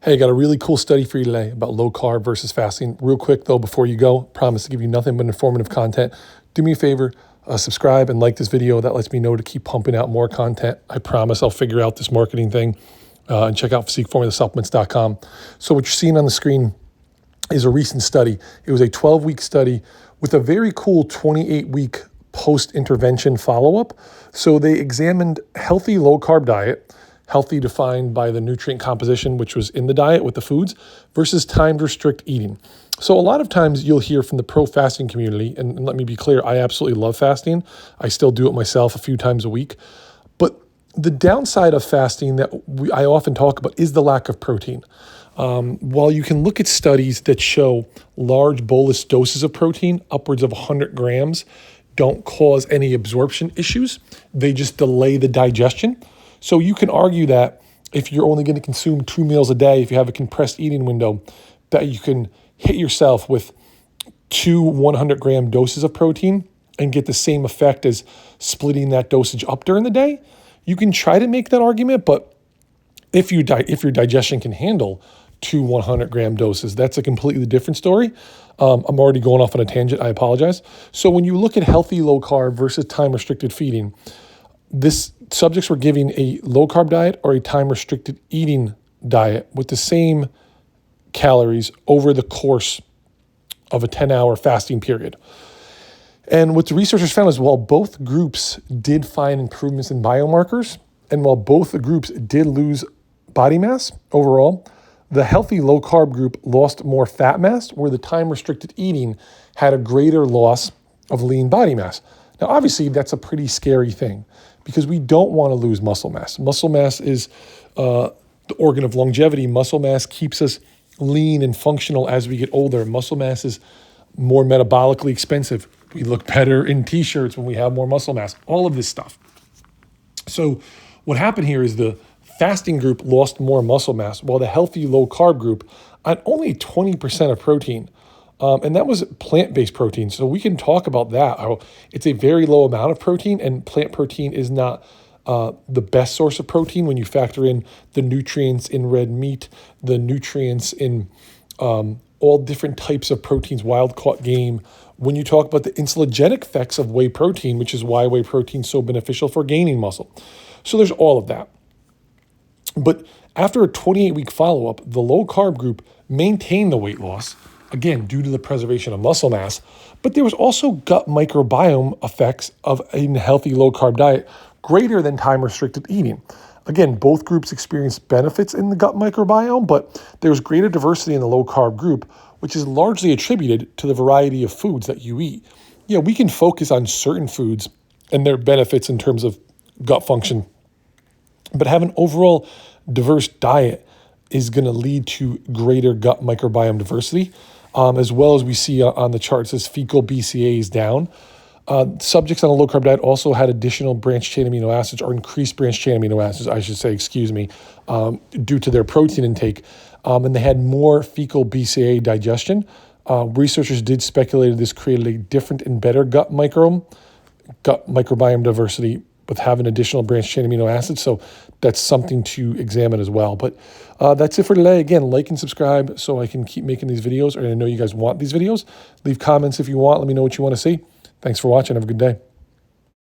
Hey, I got a really cool study for you today about low carb versus fasting. Real quick though, before you go, promise to give you nothing but informative content. Do me a favor, subscribe and like this video. That lets me know to keep pumping out more content. I promise I'll figure out this marketing thing and check out physiqueformulasupplements.com. So what you're seeing on the screen is a recent study. It was a 12-week study with a very cool 28-week post-intervention follow-up. So they examined healthy low-carb diet, healthy defined by the nutrient composition, which was in the diet with the foods, versus timed restrict eating. So a lot of times you'll hear from the pro-fasting community, and let me be clear, I absolutely love fasting. I still do it myself a few times a week. But the downside of fasting that I often talk about is the lack of protein. While you can look at studies that show large bolus doses of protein, upwards of 100 grams, don't cause any absorption issues, they just delay the digestion. So you can argue that if you're only going to consume 2 meals a day, if you have a compressed eating window, that you can hit yourself with 2 100-gram doses of protein and get the same effect as splitting that dosage up during the day. You can try to make that argument, but if your digestion can handle 2 100-gram doses, that's a completely different story. I'm already going off on a tangent. I apologize. So when you look at healthy low carb versus time-restricted feeding, this subjects were giving a low carb diet or a time restricted eating diet with the same calories over the course of a 10-hour fasting period. And what the researchers found is while both groups did find improvements in biomarkers, and while both the groups did lose body mass overall, the healthy low carb group lost more fat mass, where the time restricted eating had a greater loss of lean body mass. Now, obviously, that's a pretty scary thing because we don't want to lose muscle mass. Muscle mass is the organ of longevity. Muscle mass keeps us lean and functional as we get older. Muscle mass is more metabolically expensive. We look better in t-shirts when we have more muscle mass, all of this stuff. So what happened here is the fasting group lost more muscle mass while the healthy low carb group on only 20% of protein. And that was plant-based protein. So we can talk about that. It's a very low amount of protein, and plant protein is not the best source of protein when you factor in the nutrients in red meat, the nutrients in all different types of proteins, wild-caught game. When you talk about the insulinogenic effects of whey protein, which is why whey protein is so beneficial for gaining muscle. So there's all of that. But after a 28-week follow-up, the low-carb group maintained the weight loss, again, due to the preservation of muscle mass, but there was also gut microbiome effects of a healthy low-carb diet greater than time-restricted eating. Again, both groups experienced benefits in the gut microbiome, but there was greater diversity in the low-carb group, which is largely attributed to the variety of foods that you eat. Yeah, we can focus on certain foods and their benefits in terms of gut function, but have an overall diverse diet is going to lead to greater gut microbiome diversity. As well as we see on the chart, it says fecal BCA is down. Subjects on a low-carb diet also had additional branched-chain amino acids, or increased branched-chain amino acids, I should say, due to their protein intake. And they had more fecal BCA digestion. Researchers did speculate this created a different and better gut microbiome diversity with having additional branched-chain amino acids. So that's something to examine as well. But that's it for today. Again, like and subscribe so I can keep making these videos. And I know you guys want these videos. Leave comments if you want. Let me know what you want to see. Thanks for watching. Have a good day.